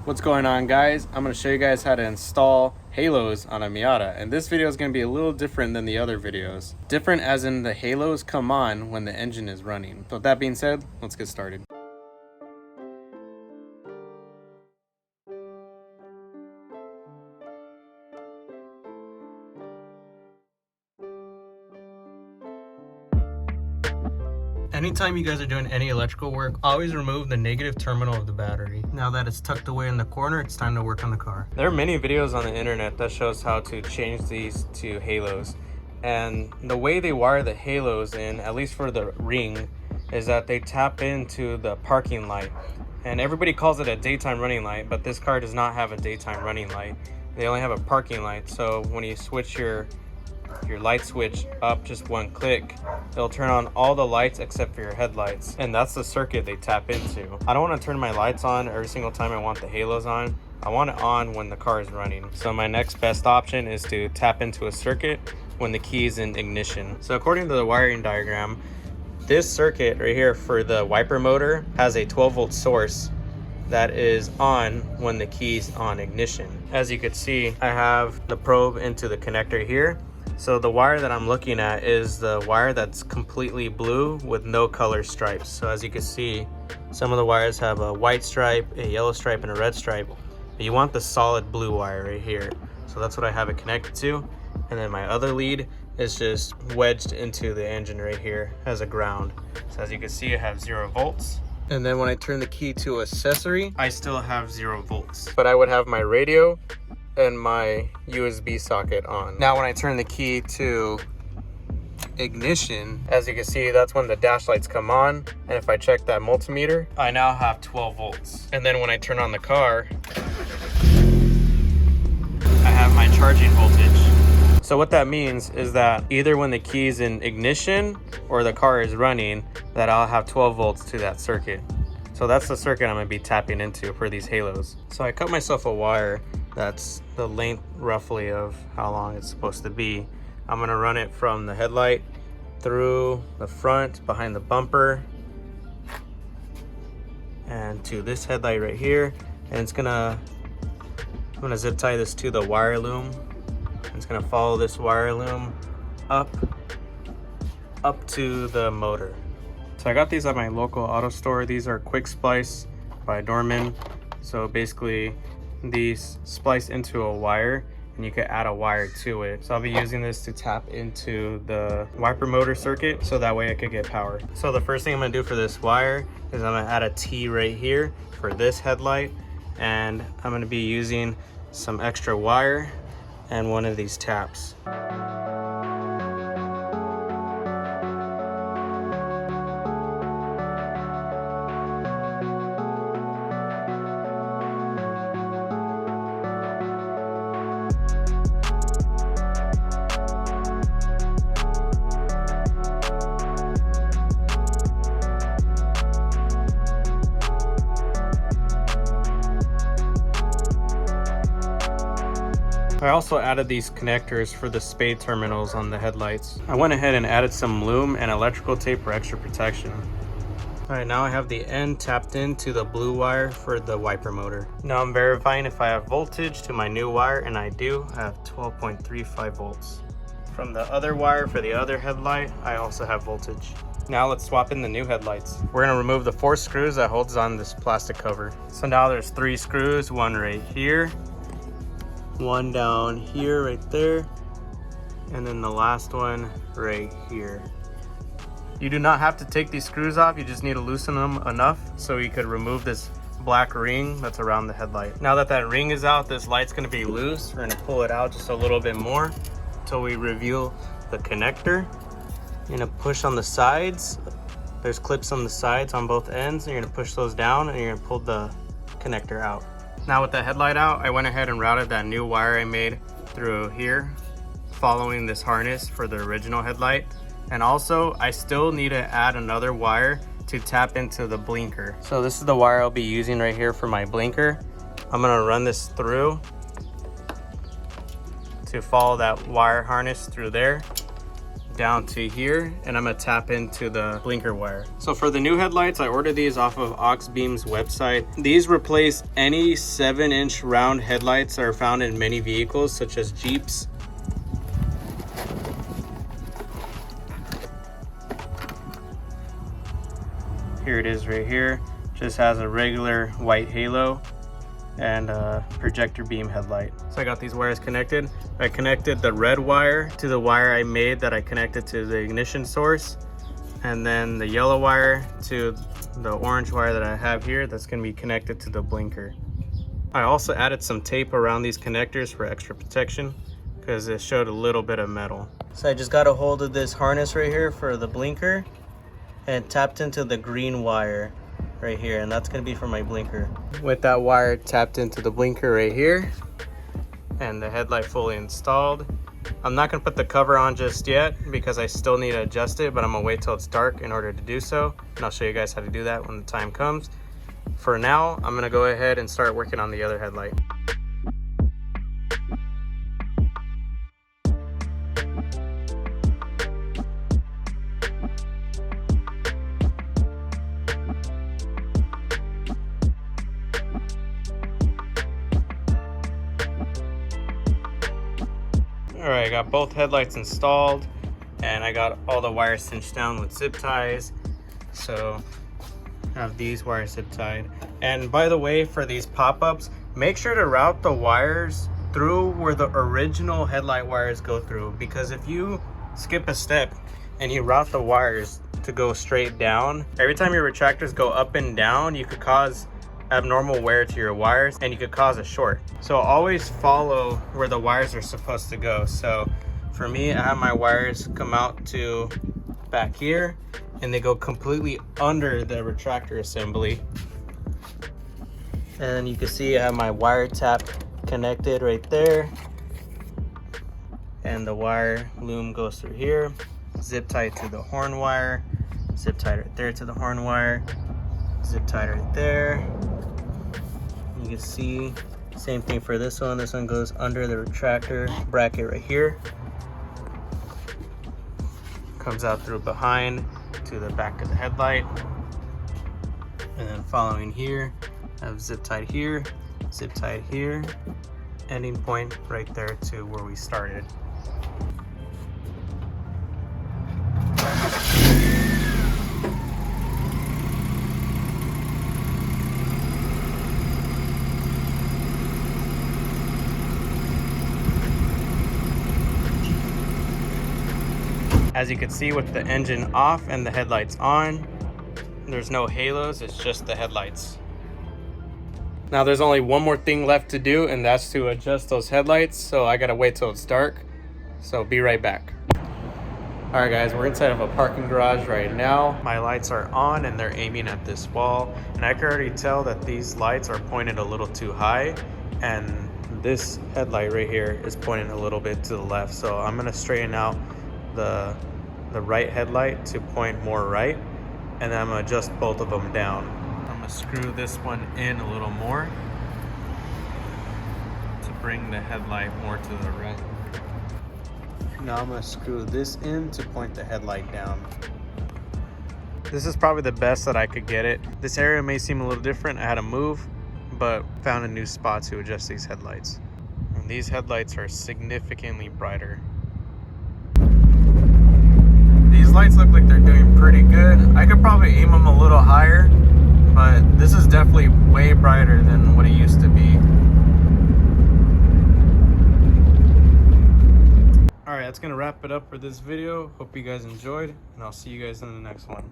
What's going on, guys? I'm going to show you guys how to install halos on a Miata, and this video is going to be a little different than the other videos. Different as in the halos come on when the engine is running. So with that being said, let's get started. Anytime you guys are doing any electrical work, always remove the negative terminal of the battery. Now that it's tucked away in the corner, it's time to work on the car. There are many videos on the internet that shows how to change these to halos. And the way they wire the halos in, at least for the ring, is that they tap into the parking light. And everybody calls it a daytime running light, but this car does not have a daytime running light. They only have a parking light. So when you switch your light switch up just one click, it'll turn on all the lights except for your headlights, and that's the circuit they tap into. I don't want to turn my lights on every single time I want the halos on. I want it on when the car is running. So my next best option is to tap into a circuit when the key is in ignition. So according to the wiring diagram, this circuit right here for the wiper motor has a 12-volt source that is on when the key's on ignition. As you can see, I have the probe into the connector here. So the wire that I'm looking at is the wire that's completely blue with no color stripes. So as you can see, some of the wires have a white stripe, a yellow stripe, and a red stripe. But you want the solid blue wire right here. So that's what I have it connected to. And then my other lead is just wedged into the engine right here as a ground. So as you can see, I have 0 volts. And then when I turn the key to accessory, I still have 0 volts. But I would have my radio and my USB socket on. Now when I turn the key to ignition, as you can see, that's when the dash lights come on. And if I check that multimeter, I now have 12 volts. And then when I turn on the car, I have my charging voltage. So what that means is that either when the key is in ignition or the car is running, that I'll have 12 volts to that circuit. So that's the circuit I'm gonna be tapping into for these halos. So I cut myself a wire that's the length roughly of how long it's supposed to be. I'm gonna run it from the headlight through the front, behind the bumper, and to this headlight right here. And I'm gonna zip tie this to the wire loom. It's gonna follow this wire loom up to the motor. So I got these at my local auto store. These are Quick Splice by Dorman. So basically, these splice into a wire and you can add a wire to it. So I'll be using this to tap into the wiper motor circuit so that way I could get power. So the first thing I'm gonna do for this wire is I'm gonna add a T right here for this headlight, and I'm gonna be using some extra wire and one of these taps. I also added these connectors for the spade terminals on the headlights. I went ahead and added some loom and electrical tape for extra protection. All right, now I have the end tapped into the blue wire for the wiper motor. Now I'm verifying if I have voltage to my new wire, and I do. I have 12.35 volts. From the other wire for the other headlight, I also have voltage. Now let's swap in the new headlights. We're gonna remove the 4 screws that holds on this plastic cover. So now there's 3 screws, one right here, one down here right there, and then the last one right here. You do not have to take these screws off, you just need to loosen them enough so you could remove this black ring that's around the headlight. Now that that ring is out, this light's gonna be loose. We're gonna pull it out just a little bit more until we reveal the connector. You're gonna push on the sides. There's clips on the sides on both ends, and you're gonna push those down and you're gonna pull the connector out. Now with the headlight out, I went ahead and routed that new wire I made through here, following this harness for the original headlight. And also, I still need to add another wire to tap into the blinker. So this is the wire I'll be using right here for my blinker. I'm gonna run this through to follow that wire harness through there. down to here, and I'm gonna tap into the blinker wire. So for the new headlights, I ordered these off of Auxbeam's website. These replace any 7-inch round headlights that are found in many vehicles such as Jeeps. Here it is right here. Just has a regular white halo and a projector beam headlight. So I got these wires connected. I connected the red wire to the wire I made that I connected to the ignition source, and then the yellow wire to the orange wire that I have here that's going to be connected to the blinker. I also added some tape around these connectors for extra protection because it showed a little bit of metal. So I just got a hold of this harness right here for the blinker and tapped into the green wire right here, and that's going to be for my blinker. With that wire tapped into the blinker right here and the headlight fully installed, I'm not going to put the cover on just yet because I still need to adjust it, but I'm going to wait till it's dark in order to do so, and I'll show you guys how to do that when the time comes. For now, I'm going to go ahead and start working on the other headlight. Alright, I got both headlights installed and I got all the wires cinched down with zip ties. So I have these wires zip tied. And by the way, for these pop-ups, make sure to route the wires through where the original headlight wires go through, because if you skip a step and you route the wires to go straight down, every time your retractors go up and down, you could cause abnormal wear to your wires and you could cause a short. So always follow where the wires are supposed to go. So for me, I have my wires come out to back here and they go completely under the retractor assembly. And you can see I have my wire tap connected right there, and the wire loom goes through here, zip tied to the horn wire, zip tied right there to the horn wire, zip tied right there. You can see same thing for this one. This one goes under the retractor bracket right here, comes out through behind to the back of the headlight, and then following here I have zip tied here, zip tied here, ending point right there to where we started. As you can see, with the engine off and the headlights on, there's no halos, it's just the headlights. Now there's only one more thing left to do, and that's to adjust those headlights. So I gotta wait till it's dark, so be right back. All right guys, we're inside of a parking garage right now. My lights are on and they're aiming at this wall, and I can already tell that these lights are pointed a little too high, and this headlight right here is pointing a little bit to the left. So I'm gonna straighten out the right headlight to point more right, and then I'm gonna adjust both of them down. I'm gonna screw this one in a little more to bring the headlight more to the right. Now I'm gonna screw this in to point the headlight down. This is probably the best that I could get it. This area may seem a little different. I had to move, but found a new spot to adjust these headlights. And these headlights are significantly brighter. These lights look like they're doing pretty good. I could probably aim them a little higher, but this is definitely way brighter than what it used to be. Alright, that's gonna wrap it up for this video. Hope you guys enjoyed, and I'll see you guys in the next one.